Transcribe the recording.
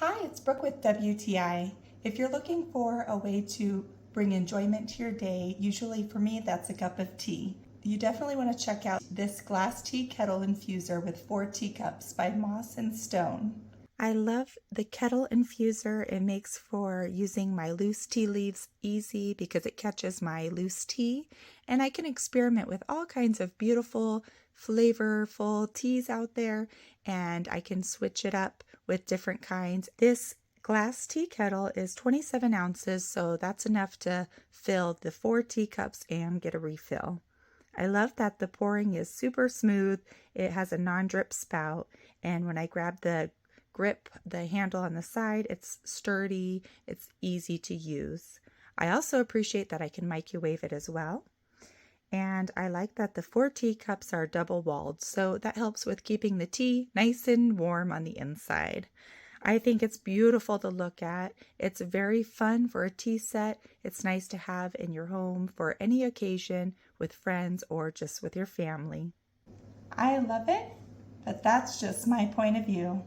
Hi, it's Brooke with WTI. If you're looking for a way to bring enjoyment to your day, usually for me that's a cup of tea. You definitely want to check out this glass tea kettle infuser with 4 teacups by Moss and Stone. I love the kettle infuser. It makes for using my loose tea leaves easy because it catches my loose tea, and I can experiment with all kinds of beautiful, flavorful teas out there, and I can switch it up with different kinds. This glass tea kettle is 27 ounces, so that's enough to fill the 4 teacups and get a refill. I love that the pouring is super smooth. It has a non-drip spout, and when I grab the handle on the side, it's sturdy, it's easy to use. I also appreciate that I can microwave it as well. And I like that the 4 teacups are double walled, so that helps with keeping the tea nice and warm on the inside. I think it's beautiful to look at. It's very fun for a tea set. It's nice to have in your home for any occasion with friends or just with your family. I love it, but that's just my point of view.